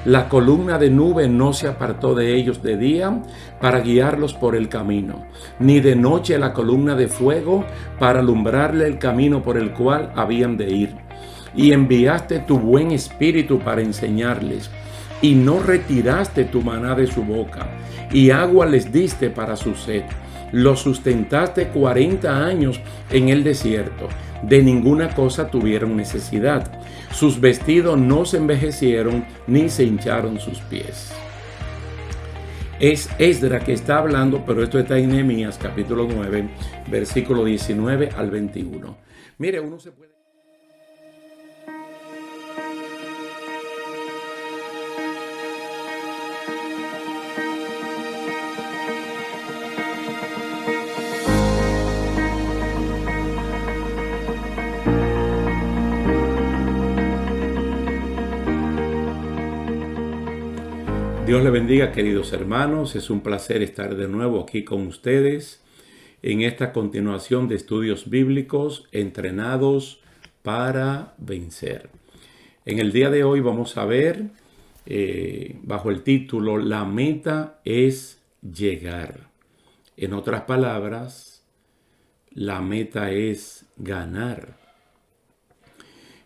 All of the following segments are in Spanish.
La columna de nube no se apartó de ellos de día para guiarlos por el camino, ni de noche la columna de fuego para alumbrarle el camino por el cual habían de ir. Y enviaste tu buen espíritu para enseñarles, y no retiraste tu maná de su boca, y agua les diste para su sed. Los sustentaste 40 años en el desierto. De ninguna cosa tuvieron necesidad. Sus vestidos no se envejecieron, ni se hincharon sus pies. Es Esdras que está hablando, pero esto está en Nehemías capítulo 9, versículo 19 al 21. Mire, uno se puede... Dios le bendiga, queridos hermanos. Es un placer estar de nuevo aquí con ustedes en esta continuación de estudios bíblicos entrenados para vencer. En el día de hoy vamos a ver bajo el título La meta es llegar. En otras palabras, la meta es ganar.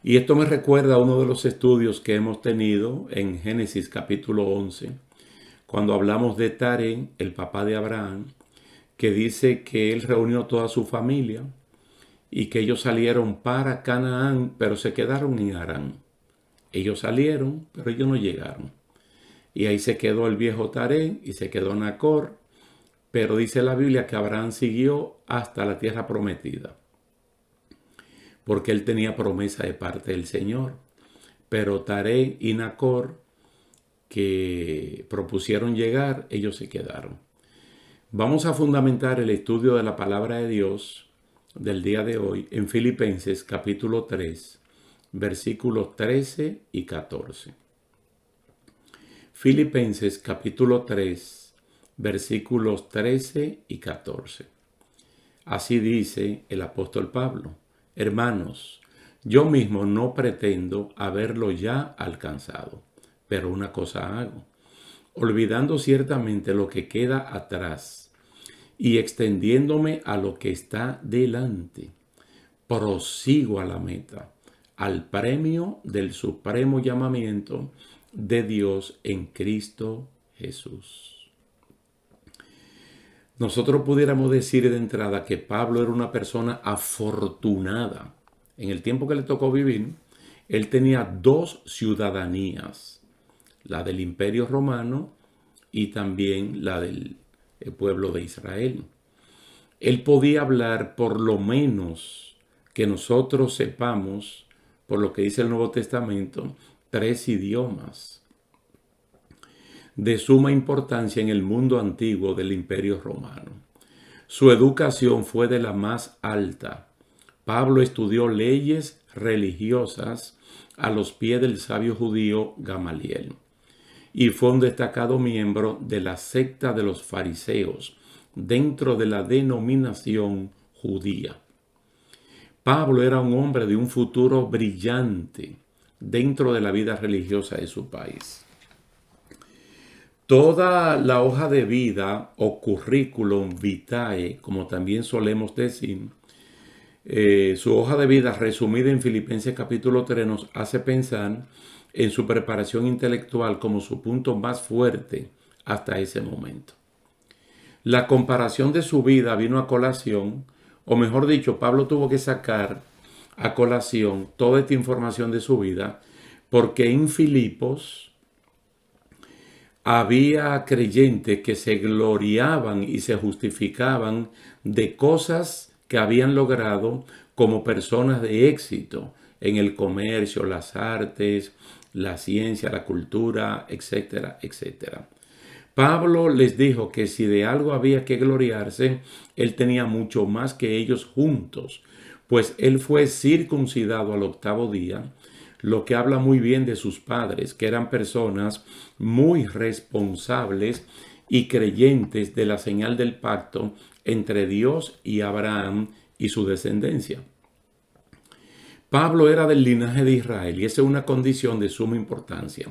Y esto me recuerda a uno de los estudios que hemos tenido en Génesis capítulo 11, cuando hablamos de Taré, el papá de Abraham, que dice que él reunió toda su familia y que ellos salieron para Canaán, pero se quedaron en Harán. Ellos salieron, pero ellos no llegaron. Y ahí se quedó el viejo Taré y se quedó Nacor, pero dice la Biblia que Abraham siguió hasta la tierra prometida, porque él tenía promesa de parte del Señor. Pero Taré y Nacor, que propusieron llegar, ellos se quedaron. Vamos a fundamentar el estudio de la palabra de Dios del día de hoy en Filipenses capítulo 3, versículos 13 y 14. Filipenses capítulo 3, versículos 13 y 14. Así dice el apóstol Pablo: Hermanos, yo mismo no pretendo haberlo ya alcanzado, pero una cosa hago, olvidando ciertamente lo que queda atrás y extendiéndome a lo que está delante, prosigo a la meta, al premio del supremo llamamiento de Dios en Cristo Jesús. Nosotros pudiéramos decir de entrada que Pablo era una persona afortunada. En el tiempo que le tocó vivir, él tenía dos ciudadanías, la del Imperio Romano y también la del pueblo de Israel. Él podía hablar, por lo menos que nosotros sepamos, por lo que dice el Nuevo Testamento, 3 idiomas de suma importancia en el mundo antiguo del Imperio Romano. Su educación fue de la más alta. Pablo estudió leyes religiosas a los pies del sabio judío Gamaliel y fue un destacado miembro de la secta de los fariseos dentro de la denominación judía. Pablo era un hombre de un futuro brillante dentro de la vida religiosa de su país. Toda la hoja de vida o currículum vitae, como también solemos decir, su hoja de vida resumida en Filipenses capítulo 3 nos hace pensar en su preparación intelectual como su punto más fuerte hasta ese momento. La comparación de su vida vino a colación, o mejor dicho, Pablo tuvo que sacar a colación toda esta información de su vida, porque en Filipos había creyentes que se gloriaban y se justificaban de cosas que habían logrado como personas de éxito en el comercio, las artes, la ciencia, la cultura, etcétera, etcétera. Pablo les dijo que si de algo había que gloriarse, él tenía mucho más que ellos juntos, pues él fue circuncidado al 8º día, lo que habla muy bien de sus padres, que eran personas muy responsables y creyentes de la señal del pacto entre Dios y Abraham y su descendencia. Pablo era del linaje de Israel y esa es una condición de suma importancia,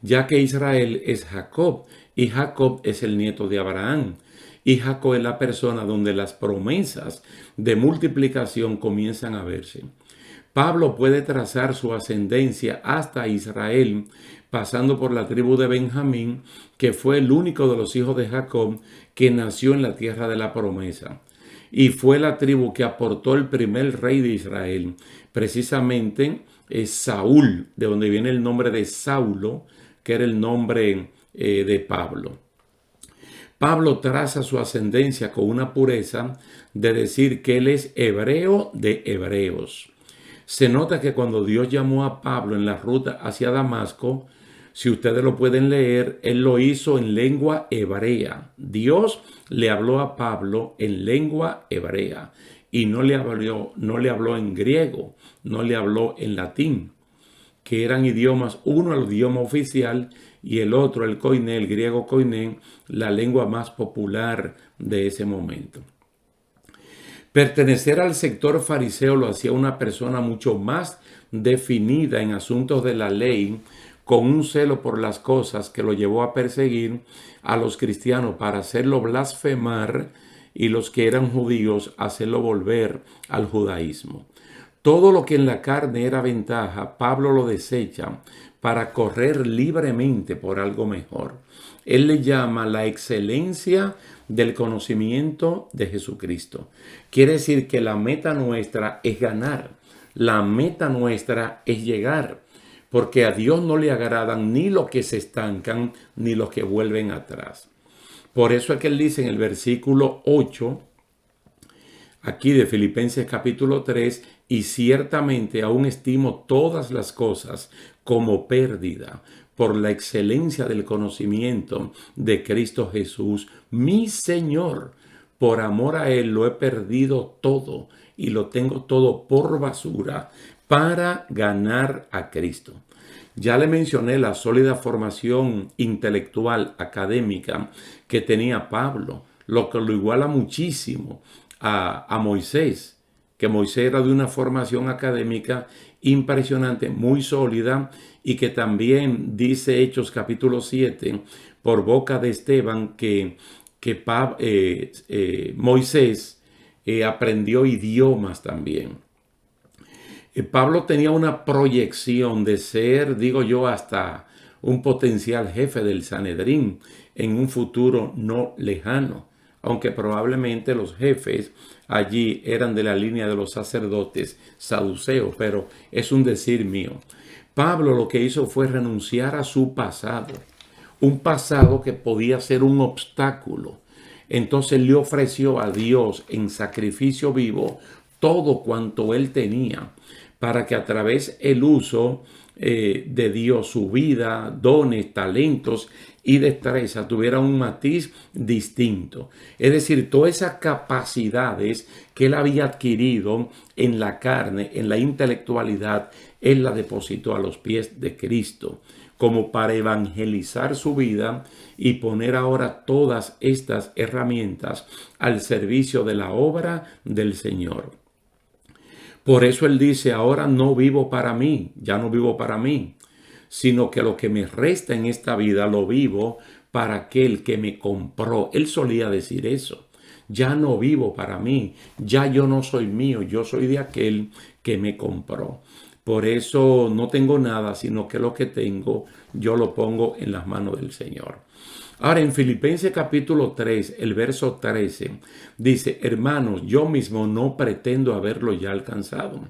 ya que Israel es Jacob y Jacob es el nieto de Abraham. Y Jacob es la persona donde las promesas de multiplicación comienzan a verse. Pablo puede trazar su ascendencia hasta Israel, pasando por la tribu de Benjamín, que fue el único de los hijos de Jacob que nació en la tierra de la promesa. Y fue la tribu que aportó el primer rey de Israel. Precisamente es Saúl, de donde viene el nombre de Saulo, que era el nombre de Pablo. Pablo traza su ascendencia con una pureza de decir que él es hebreo de hebreos. Se nota que cuando Dios llamó a Pablo en la ruta hacia Damasco, si ustedes lo pueden leer, él lo hizo en lengua hebrea. Dios le habló a Pablo en lengua hebrea y no le habló en griego, no le habló en latín, que eran idiomas, uno el idioma oficial y el otro el koiné, el griego koiné, la lengua más popular de ese momento. Pertenecer al sector fariseo lo hacía una persona mucho más definida en asuntos de la ley, con un celo por las cosas que lo llevó a perseguir a los cristianos para hacerlo blasfemar y los que eran judíos hacerlo volver al judaísmo. Todo lo que en la carne era ventaja, Pablo lo desecha para correr libremente por algo mejor. Él le llama la excelencia del conocimiento de Jesucristo. Quiere decir que la meta nuestra es ganar. La meta nuestra es llegar. Porque a Dios no le agradan ni los que se estancan ni los que vuelven atrás. Por eso es que él dice en el versículo 8, aquí de Filipenses capítulo 3, y ciertamente aún estimo todas las cosas como pérdida por la excelencia del conocimiento de Cristo Jesús, mi Señor. Por amor a Él lo he perdido todo y lo tengo todo por basura para ganar a Cristo. Ya le mencioné la sólida formación intelectual, académica que tenía Pablo, lo que lo iguala muchísimo a Moisés, que Moisés era de una formación académica impresionante, muy sólida, y que también dice Hechos capítulo 7, por boca de Esteban, que Moisés aprendió idiomas también. Pablo tenía una proyección de ser, digo yo, hasta un potencial jefe del Sanedrín en un futuro no lejano, aunque probablemente los jefes allí eran de la línea de los sacerdotes saduceos, pero es un decir mío. Pablo lo que hizo fue renunciar a su pasado, un pasado que podía ser un obstáculo. Entonces le ofreció a Dios en sacrificio vivo todo cuanto él tenía, para que a través del uso de Dios, su vida, dones, talentos y destreza tuviera un matiz distinto. Es decir, todas esas capacidades que él había adquirido en la carne, en la intelectualidad, él la depositó a los pies de Cristo, como para evangelizar su vida y poner ahora todas estas herramientas al servicio de la obra del Señor. Por eso él dice, ahora no vivo para mí, ya no vivo para mí, sino que lo que me resta en esta vida lo vivo para aquel que me compró. Él solía decir eso. Ya no vivo para mí, ya yo no soy mío, yo soy de aquel que me compró. Por eso no tengo nada, sino que lo que tengo yo lo pongo en las manos del Señor. Ahora en Filipenses capítulo 3, el verso 13, dice, hermanos, yo mismo no pretendo haberlo ya alcanzado,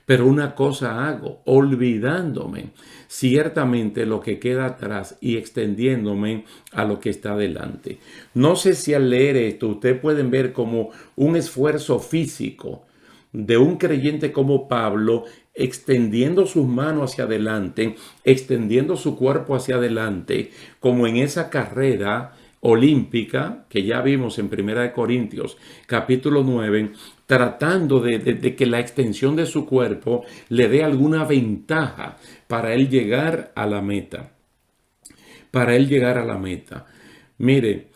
pero una cosa hago, olvidándome ciertamente lo que queda atrás y extendiéndome a lo que está delante. No sé si al leer esto ustedes pueden ver como un esfuerzo físico de un creyente como Pablo, extendiendo sus manos hacia adelante, extendiendo su cuerpo hacia adelante, como en esa carrera olímpica que ya vimos en 1 Corintios capítulo 9, tratando de que la extensión de su cuerpo le dé alguna ventaja para él llegar a la meta. Para él llegar a la meta. Mire,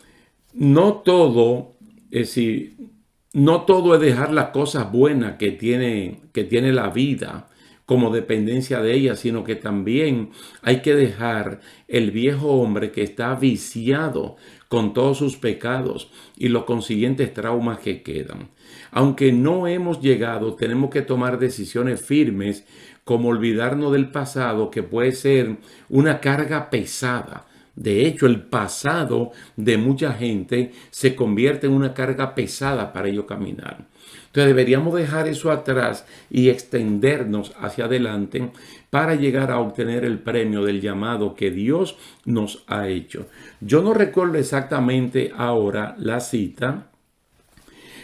no todo es dejar las cosas buenas que tiene la vida como dependencia de ella, sino que también hay que dejar el viejo hombre que está viciado con todos sus pecados y los consiguientes traumas que quedan. Aunque no hemos llegado, tenemos que tomar decisiones firmes, como olvidarnos del pasado, que puede ser una carga pesada. De hecho, el pasado de mucha gente se convierte en una carga pesada para ellos caminar. Entonces deberíamos dejar eso atrás y extendernos hacia adelante para llegar a obtener el premio del llamado que Dios nos ha hecho. Yo no recuerdo exactamente ahora la cita,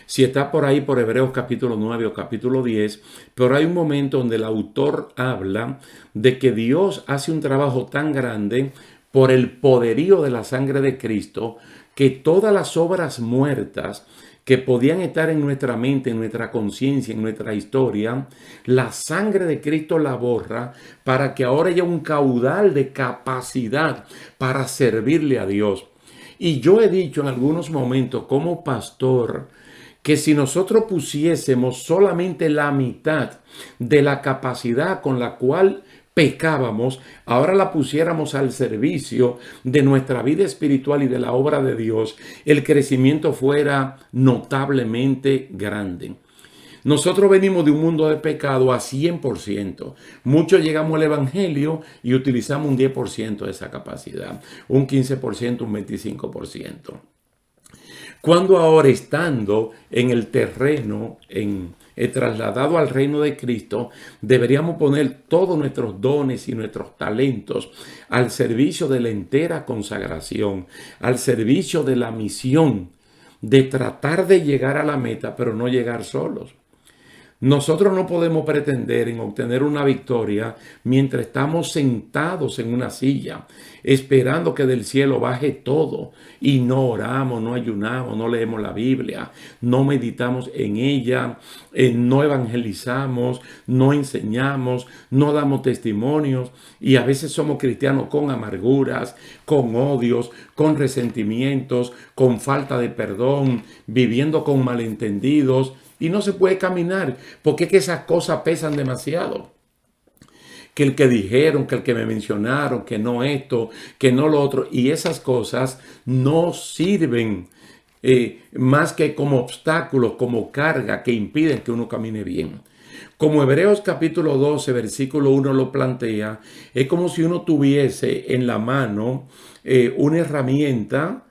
si está por ahí por Hebreos capítulo 9 o capítulo 10, pero hay un momento donde el autor habla de que Dios hace un trabajo tan grande por el poderío de la sangre de Cristo, que todas las obras muertas que podían estar en nuestra mente, en nuestra conciencia, en nuestra historia, la sangre de Cristo la borra para que ahora haya un caudal de capacidad para servirle a Dios. Y yo he dicho en algunos momentos como pastor que si nosotros pusiésemos solamente la mitad de la capacidad con la cual pecábamos, ahora la pusiéramos al servicio de nuestra vida espiritual y de la obra de Dios, el crecimiento fuera notablemente grande. Nosotros venimos de un mundo de pecado a 100%. Muchos llegamos al Evangelio y utilizamos un 10% de esa capacidad, un 15%, un 25%. Cuando ahora, estando en el terreno, trasladado al reino de Cristo, deberíamos poner todos nuestros dones y nuestros talentos al servicio de la entera consagración, al servicio de la misión, de tratar de llegar a la meta, pero no llegar solos. Nosotros no podemos pretender en obtener una victoria mientras estamos sentados en una silla, esperando que del cielo baje todo, y no oramos, no ayunamos, no leemos la Biblia, no meditamos en ella, no evangelizamos, no enseñamos, no damos testimonios, y a veces somos cristianos con amarguras, con odios, con resentimientos, con falta de perdón, viviendo con malentendidos. Y no se puede caminar, porque es que esas cosas pesan demasiado. Que el que dijeron, que el que me mencionaron, que no esto, que no lo otro. Y esas cosas no sirven más que como obstáculos, como carga que impiden que uno camine bien. Como Hebreos capítulo 12, versículo 1 lo plantea, es como si uno tuviese en la mano una herramienta.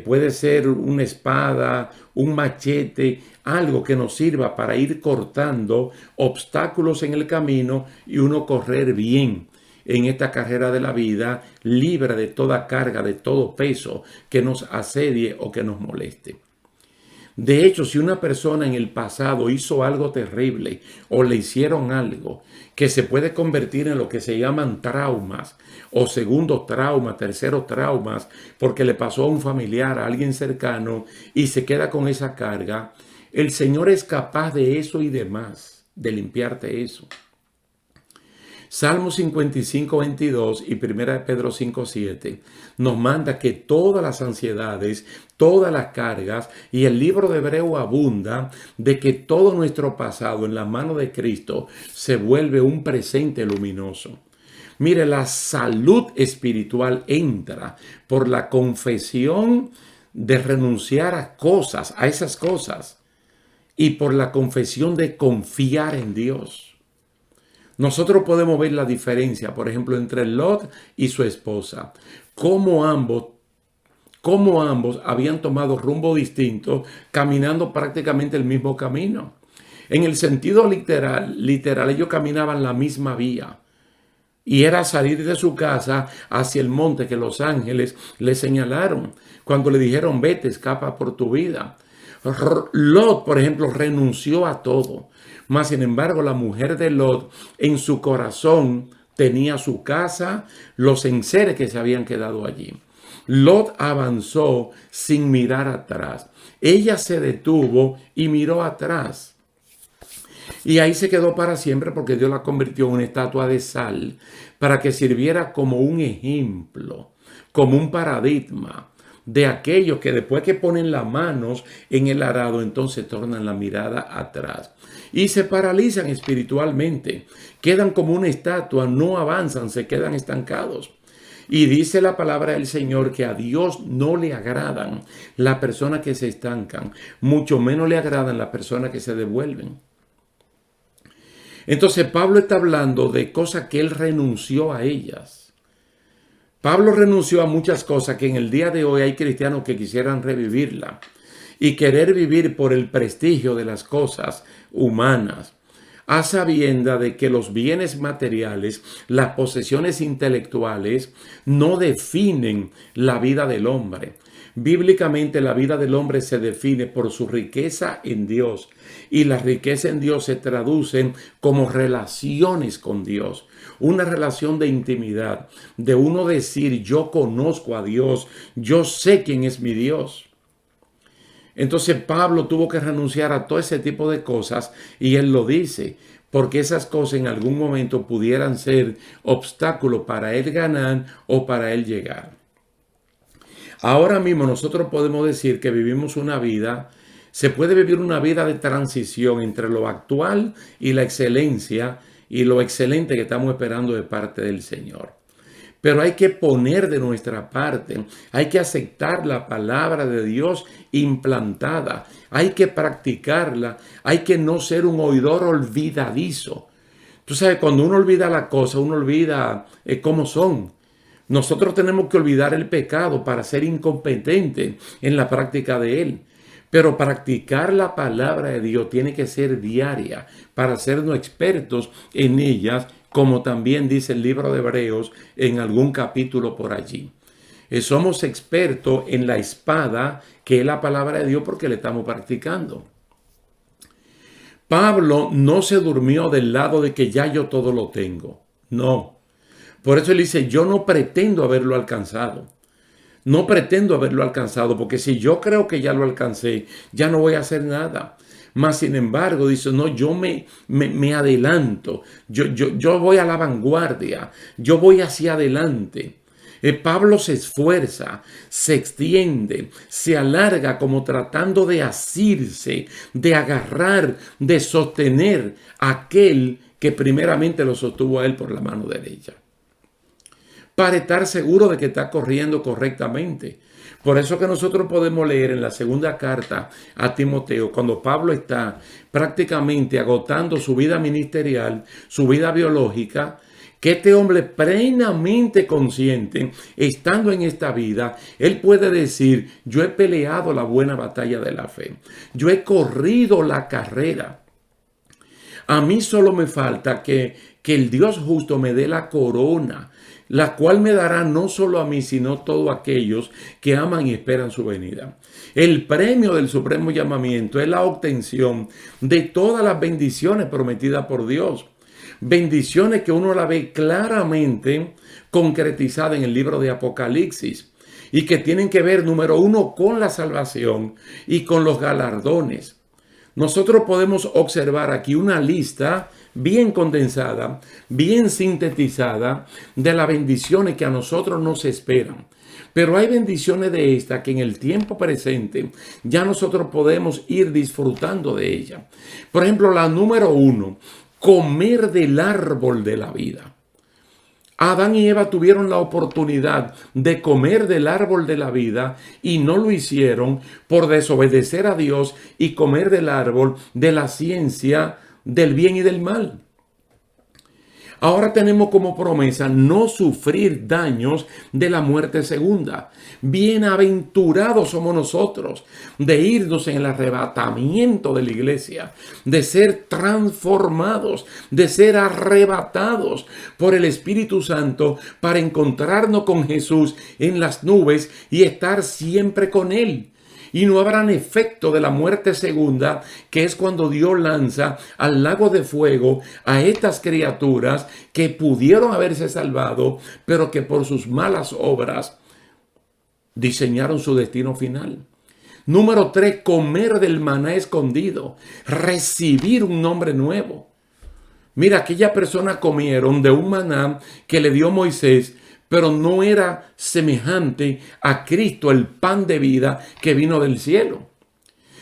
Puede ser una espada, un machete, algo que nos sirva para ir cortando obstáculos en el camino y uno correr bien en esta carrera de la vida, libre de toda carga, de todo peso que nos asedie o que nos moleste. De hecho, si una persona en el pasado hizo algo terrible o le hicieron algo que se puede convertir en lo que se llaman traumas o segundos traumas, terceros traumas, porque le pasó a un familiar, a alguien cercano y se queda con esa carga, el Señor es capaz de eso y de más, de limpiarte eso. Salmo 55, 22 y 1 Pedro 5, 7 nos manda que todas las ansiedades, todas las cargas, y el libro de Hebreo abunda de que todo nuestro pasado en la mano de Cristo se vuelve un presente luminoso. Mire, la salud espiritual entra por la confesión de renunciar a cosas, a esas cosas, y por la confesión de confiar en Dios. Nosotros podemos ver la diferencia, por ejemplo, entre Lot y su esposa. Cómo ambos habían tomado rumbo distinto, caminando prácticamente el mismo camino. En el sentido literal, ellos caminaban la misma vía. Y era salir de su casa hacia el monte que los ángeles le señalaron. Cuando le dijeron, vete, escapa por tu vida. Lot, por ejemplo, renunció a todo. Mas, sin embargo, la mujer de Lot en su corazón tenía su casa, los enseres que se habían quedado allí. Lot avanzó sin mirar atrás. Ella se detuvo y miró atrás. Y ahí se quedó para siempre porque Dios la convirtió en una estatua de sal para que sirviera como un ejemplo, como un paradigma de aquellos que después que ponen las manos en el arado, entonces tornan la mirada atrás y se paralizan espiritualmente, quedan como una estatua, no avanzan, se quedan estancados. Y dice la palabra del Señor que a Dios no le agradan las personas que se estancan, mucho menos le agradan las personas que se devuelven. Entonces Pablo está hablando de cosas que él renunció a ellas. Pablo renunció a muchas cosas que en el día de hoy hay cristianos que quisieran revivirla y querer vivir por el prestigio de las cosas humanas, a sabienda de que los bienes materiales, las posesiones intelectuales, no definen la vida del hombre. Bíblicamente la vida del hombre se define por su riqueza en Dios, y la riqueza en Dios se traduce como relaciones con Dios. Una relación de intimidad, de uno decir yo conozco a Dios, yo sé quién es mi Dios. Entonces Pablo tuvo que renunciar a todo ese tipo de cosas y él lo dice, porque esas cosas en algún momento pudieran ser obstáculos para él ganar o para él llegar. Ahora mismo nosotros podemos decir que vivimos una vida, se puede vivir una vida de transición entre lo actual y la excelencia y lo excelente que estamos esperando de parte del Señor. Pero hay que poner de nuestra parte, hay que aceptar la palabra de Dios implantada, hay que practicarla, hay que no ser un oidor olvidadizo. Tú sabes, cuando uno olvida la cosa, uno olvida cómo son. Nosotros tenemos que olvidar el pecado para ser incompetentes en la práctica de él. Pero practicar la palabra de Dios tiene que ser diaria para hacernos expertos en ellas, como también dice el libro de Hebreos en algún capítulo por allí. Somos expertos en la espada, que es la palabra de Dios, porque le estamos practicando. Pablo no se durmió del lado de que ya yo todo lo tengo. No. Por eso él dice, yo no pretendo haberlo alcanzado. No pretendo haberlo alcanzado, porque si yo creo que ya lo alcancé, ya no voy a hacer nada. Mas, sin embargo, dice, no, yo me adelanto, yo voy a la vanguardia, yo voy hacia adelante. Pablo se esfuerza, se extiende, se alarga como tratando de asirse, de agarrar, de sostener a aquel que primeramente lo sostuvo a él por la mano derecha, para estar seguro de que está corriendo correctamente. Por eso que nosotros podemos leer en la segunda carta a Timoteo, cuando Pablo está prácticamente agotando su vida ministerial, su vida biológica, que este hombre plenamente consciente, estando en esta vida, él puede decir, yo he peleado la buena batalla de la fe, yo he corrido la carrera. A mí solo me falta que el Dios justo me dé la corona, la cual me dará no solo a mí, sino a todos aquellos que aman y esperan su venida. El premio del supremo llamamiento es la obtención de todas las bendiciones prometidas por Dios. Bendiciones que uno la ve claramente concretizada en el libro de Apocalipsis y que tienen que ver, número uno, con la salvación y con los galardones. Nosotros podemos observar aquí una lista bien condensada, bien sintetizada de las bendiciones que a nosotros nos esperan. Pero hay bendiciones de estas que en el tiempo presente ya nosotros podemos ir disfrutando de ellas. Por ejemplo, la número uno, comer del árbol de la vida. Adán y Eva tuvieron la oportunidad de comer del árbol de la vida y no lo hicieron por desobedecer a Dios y comer del árbol de la ciencia del bien y del mal. Ahora tenemos como promesa no sufrir daños de la muerte segunda. Bienaventurados somos nosotros de irnos en el arrebatamiento de la iglesia, de ser transformados, de ser arrebatados por el Espíritu Santo para encontrarnos con Jesús en las nubes y estar siempre con Él. Y no habrán efecto de la muerte segunda, que es cuando Dios lanza al lago de fuego a estas criaturas que pudieron haberse salvado, pero que por sus malas obras diseñaron su destino final. Número 3, comer del maná escondido, recibir un nombre nuevo. Mira, aquellas personas comieron de un maná que le dio Moisés, pero no era semejante a Cristo, el pan de vida que vino del cielo.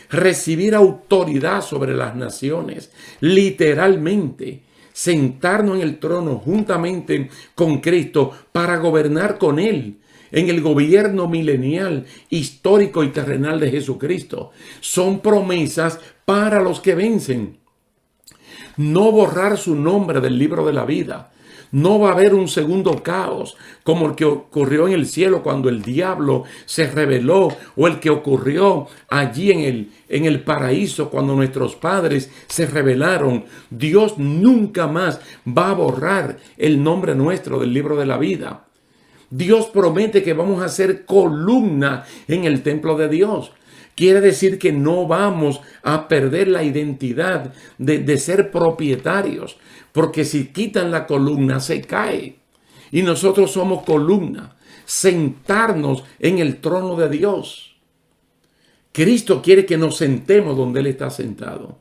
Recibir autoridad sobre las naciones, literalmente, sentarnos en el trono juntamente con Cristo para gobernar con Él en el gobierno milenial, histórico y terrenal de Jesucristo. Son promesas para los que vencen. No borrar su nombre del libro de la vida. No va a haber un segundo caos como el que ocurrió en el cielo cuando el diablo se rebeló, o el que ocurrió allí en el paraíso cuando nuestros padres se rebelaron. Dios nunca más va a borrar el nombre nuestro del libro de la vida. Dios promete que vamos a ser columna en el templo de Dios. Quiere decir que no vamos a perder la identidad de ser propietarios, porque si quitan la columna se cae. Y nosotros somos columna, sentarnos en el trono de Dios. Cristo quiere que nos sentemos donde Él está sentado.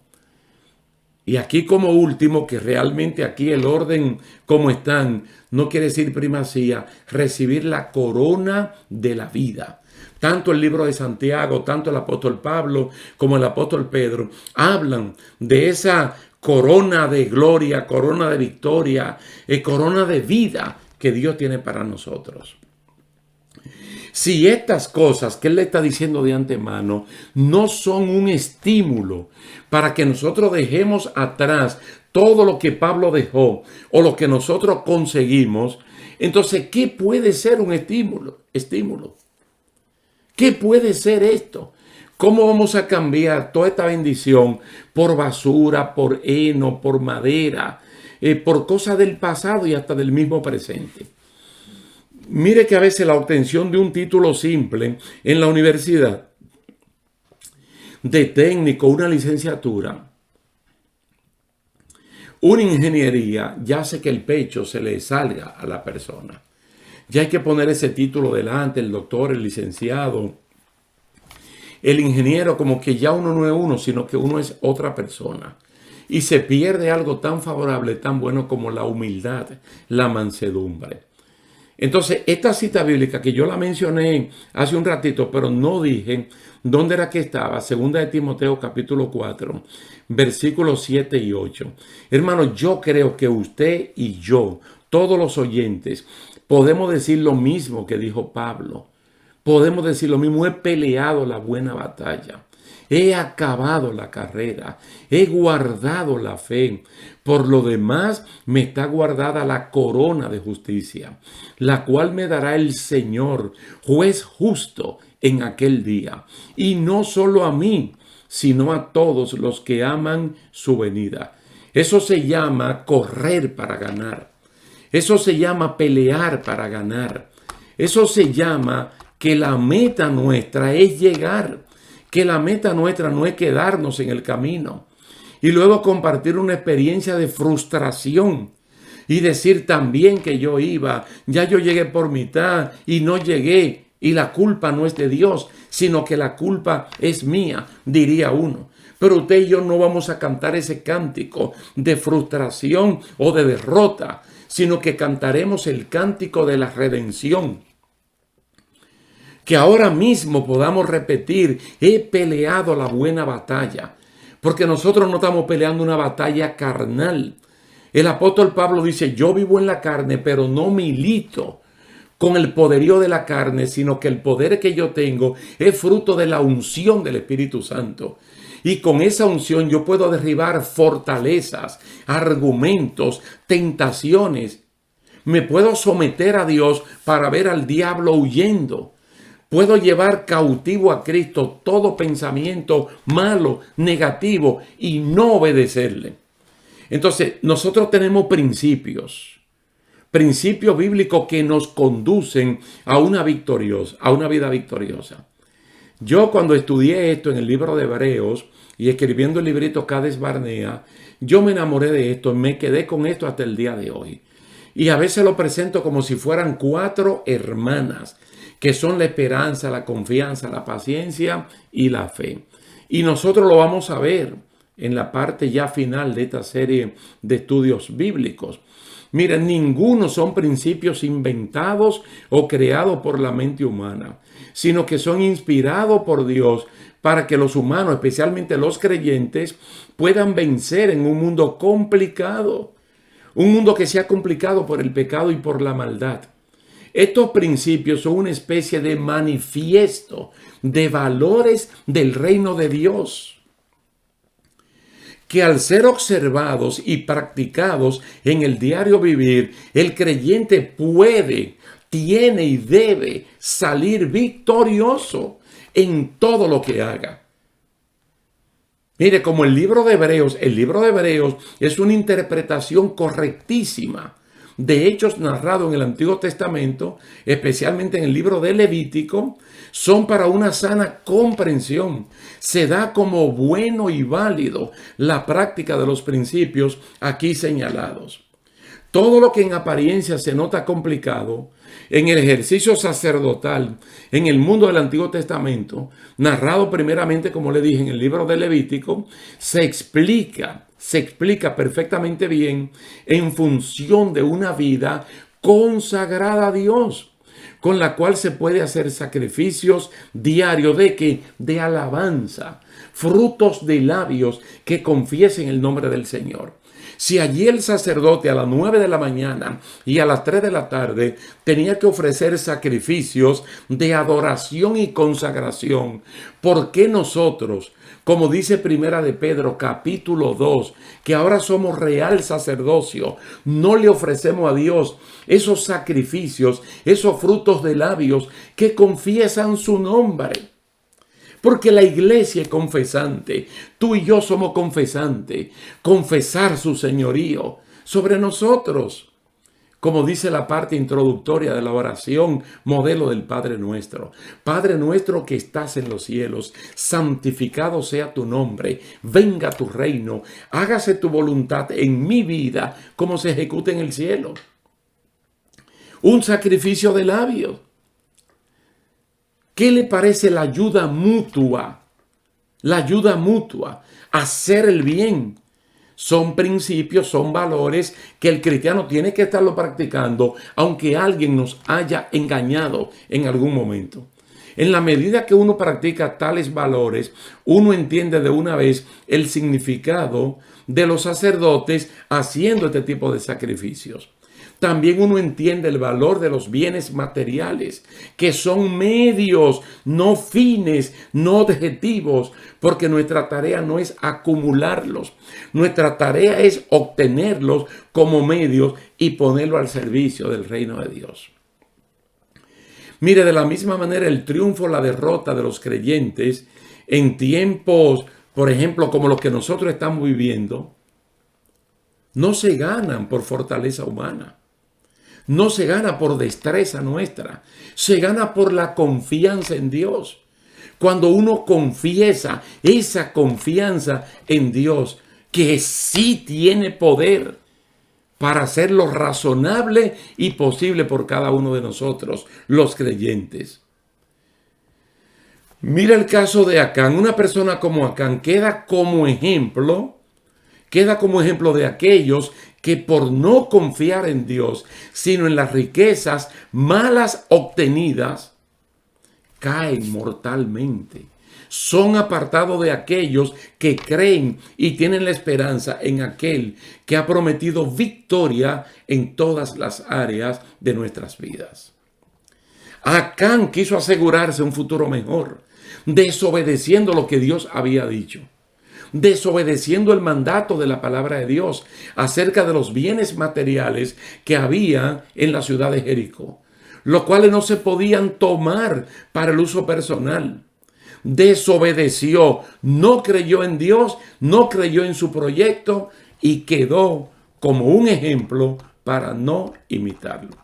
Y aquí como último, que realmente aquí el orden como están, no quiere decir primacía, recibir la corona de la vida. Tanto el libro de Santiago, tanto el apóstol Pablo como el apóstol Pedro hablan de esa corona de gloria, corona de victoria, corona de vida que Dios tiene para nosotros. Si estas cosas que Él le está diciendo de antemano no son un estímulo para que nosotros dejemos atrás todo lo que Pablo dejó o lo que nosotros conseguimos, entonces, ¿qué puede ser un estímulo? ¿Qué puede ser esto? ¿Cómo vamos a cambiar toda esta bendición por basura, por heno, por madera, por cosas del pasado y hasta del mismo presente? Mire que a veces la obtención de un título simple en la universidad, de técnico, una licenciatura, una ingeniería, ya hace que el pecho se le salga a la persona. Ya hay que poner ese título delante, el doctor, el licenciado, el ingeniero, como que ya uno no es uno, sino que uno es otra persona. Y se pierde algo tan favorable, tan bueno como la humildad, la mansedumbre. Entonces, esta cita bíblica que yo la mencioné hace un ratito, pero no dije dónde era que estaba, 2 de Timoteo capítulo 4, versículos 7 y 8. Hermano, yo creo que usted y yo, todos los oyentes, podemos decir lo mismo que dijo Pablo. Podemos decir lo mismo: he peleado la buena batalla. He acabado la carrera, he guardado la fe. Por lo demás, me está guardada la corona de justicia, la cual me dará el Señor, juez justo, en aquel día. Y no solo a mí, sino a todos los que aman su venida. Eso se llama correr para ganar. Eso se llama pelear para ganar. Eso se llama que la meta nuestra es llegar. Que la meta nuestra no es quedarnos en el camino y luego compartir una experiencia de frustración y decir también que yo iba, ya yo llegué por mitad y no llegué, y la culpa no es de Dios, sino que la culpa es mía, diría uno. Pero usted y yo no vamos a cantar ese cántico de frustración o de derrota, sino que cantaremos el cántico de la redención. Que ahora mismo podamos repetir: he peleado la buena batalla. Porque nosotros no estamos peleando una batalla carnal. El apóstol Pablo dice: yo vivo en la carne, pero no milito con el poderío de la carne, sino que el poder que yo tengo es fruto de la unción del Espíritu Santo. Y con esa unción yo puedo derribar fortalezas, argumentos, tentaciones. Me puedo someter a Dios para ver al diablo huyendo. Puedo llevar cautivo a Cristo todo pensamiento malo, negativo, y no obedecerle. Entonces, nosotros tenemos principios bíblicos que nos conducen a una vida victoriosa. Yo cuando estudié esto en el libro de Hebreos y escribiendo el librito Cades Barnea, yo me enamoré de esto, me quedé con esto hasta el día de hoy. Y a veces lo presento como si fueran 4 hermanas, que son la esperanza, la confianza, la paciencia y la fe. Y nosotros lo vamos a ver en la parte ya final de esta serie de estudios bíblicos. Mira, ninguno son principios inventados o creados por la mente humana, sino que son inspirados por Dios para que los humanos, especialmente los creyentes, puedan vencer en un mundo complicado. Un mundo que se ha complicado por el pecado y por la maldad. Estos principios son una especie de manifiesto de valores del reino de Dios, que al ser observados y practicados en el diario vivir, el creyente puede, tiene y debe salir victorioso en todo lo que haga. Mire, como el libro de Hebreos es una interpretación correctísima de hechos narrados en el Antiguo Testamento, especialmente en el libro de Levítico, son para una sana comprensión. Se da como bueno y válido la práctica de los principios aquí señalados. Todo lo que en apariencia se nota complicado, en el ejercicio sacerdotal, en el mundo del Antiguo Testamento, narrado primeramente, como le dije, en el libro de Levítico, se explica perfectamente bien en función de una vida consagrada a Dios, con la cual se puede hacer sacrificios diarios de alabanza, frutos de labios que confiesen el nombre del Señor. Si allí el sacerdote a las 9 de la mañana y a las 3 de la tarde tenía que ofrecer sacrificios de adoración y consagración, ¿por qué nosotros, como dice Primera de Pedro capítulo 2, que ahora somos real sacerdocio, no le ofrecemos a Dios esos sacrificios, esos frutos de labios que confiesan su nombre? Porque la iglesia es confesante. Tú y yo somos confesantes. Confesar su señorío sobre nosotros. Como dice la parte introductoria de la oración modelo del Padre Nuestro. Padre nuestro que estás en los cielos, santificado sea tu nombre. Venga tu reino. Hágase tu voluntad en mi vida como se ejecuta en el cielo. Un sacrificio de labios. ¿Qué le parece la ayuda mutua? La ayuda mutua, hacer el bien. Son principios, son valores que el cristiano tiene que estarlo practicando, aunque alguien nos haya engañado en algún momento. En la medida que uno practica tales valores, uno entiende de una vez el significado de los sacerdotes haciendo este tipo de sacrificios. También uno entiende el valor de los bienes materiales, que son medios, no fines, no objetivos, porque nuestra tarea no es acumularlos. Nuestra tarea es obtenerlos como medios y ponerlos al servicio del reino de Dios. Mire, de la misma manera, el triunfo o la derrota de los creyentes en tiempos, por ejemplo, como los que nosotros estamos viviendo, no se ganan por fortaleza humana. No se gana por destreza nuestra, se gana por la confianza en Dios. Cuando uno confiesa esa confianza en Dios, que sí tiene poder para hacerlo razonable y posible por cada uno de nosotros, los creyentes. Mira el caso de Acán. Una persona como Acán queda como ejemplo de aquellos que por no confiar en Dios, sino en las riquezas malas obtenidas, caen mortalmente. Son apartados de aquellos que creen y tienen la esperanza en aquel que ha prometido victoria en todas las áreas de nuestras vidas. Acán quiso asegurarse un futuro mejor, desobedeciendo lo que Dios había dicho. Desobedeciendo el mandato de la palabra de Dios acerca de los bienes materiales que había en la ciudad de Jericó, los cuales no se podían tomar para el uso personal. Desobedeció, no creyó en Dios, no creyó en su proyecto y quedó como un ejemplo para no imitarlo.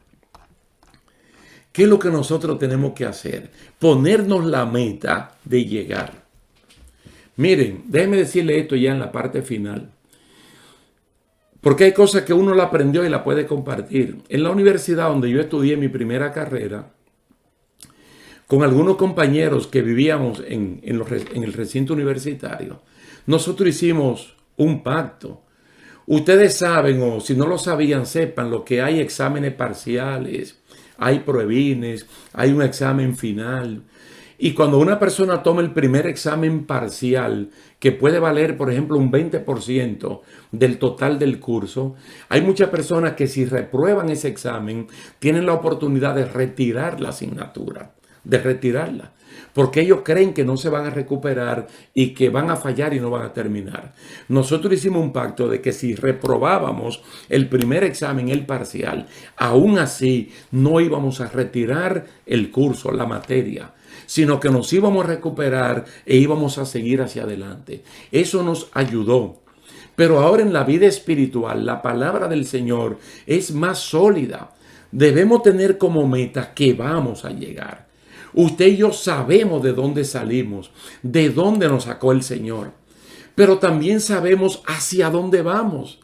¿Qué es lo que nosotros tenemos que hacer? Ponernos la meta de llegar. Miren, déjenme decirle esto ya en la parte final. Porque hay cosas que uno la aprendió y la puede compartir. En la universidad donde yo estudié mi primera carrera, con algunos compañeros que vivíamos en el recinto universitario, nosotros hicimos un pacto Ustedes saben, o si no lo sabían, sepan lo que hay exámenes parciales, hay pruebines, hay un examen final. Y cuando una persona toma el primer examen parcial, que puede valer, por ejemplo, un 20% del total del curso, hay muchas personas que si reprueban ese examen, tienen la oportunidad de retirar la asignatura, de retirarla, porque ellos creen que no se van a recuperar y que van a fallar y no van a terminar. Nosotros hicimos un pacto de que si reprobábamos el primer examen, el parcial, aún así no íbamos a retirar el curso, la materia, sino que nos íbamos a recuperar e íbamos a seguir hacia adelante. Eso nos ayudó. Pero ahora en la vida espiritual, la palabra del Señor es más sólida. Debemos tener como meta que vamos a llegar. Usted y yo sabemos de dónde salimos, de dónde nos sacó el Señor, pero también sabemos hacia dónde vamos.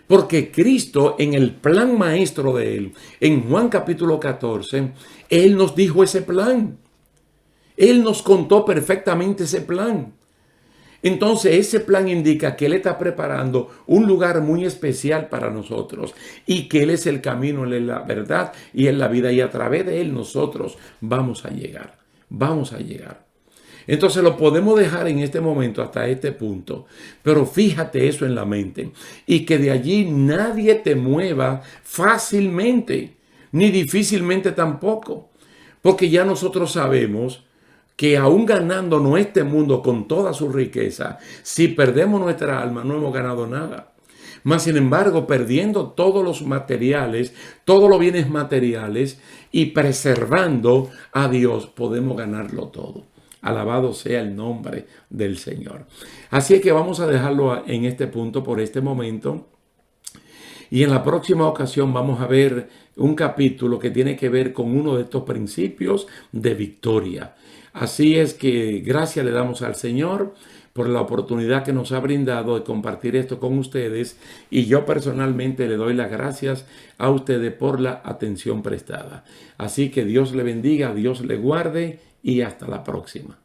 Porque Cristo, en el plan maestro de Él, en Juan capítulo 14, Él nos dijo ese plan. Él nos contó perfectamente ese plan. Entonces ese plan indica que Él está preparando un lugar muy especial para nosotros y que Él es el camino, Él es la verdad y es la vida, y a través de Él nosotros vamos a llegar, vamos a llegar. Entonces lo podemos dejar en este momento hasta este punto, pero fíjate eso en la mente y que de allí nadie te mueva fácilmente, ni difícilmente tampoco, porque ya nosotros sabemos que aún ganando este mundo con toda su riqueza, si perdemos nuestra alma, no hemos ganado nada. Mas, sin embargo, perdiendo todos los materiales, todos los bienes materiales y preservando a Dios, podemos ganarlo todo. Alabado sea el nombre del Señor. Así es que vamos a dejarlo en este punto por este momento. Y en la próxima ocasión vamos a ver un capítulo que tiene que ver con uno de estos principios de victoria. Así es que gracias le damos al Señor por la oportunidad que nos ha brindado de compartir esto con ustedes, y yo personalmente le doy las gracias a ustedes por la atención prestada. Así que Dios le bendiga, Dios le guarde y hasta la próxima.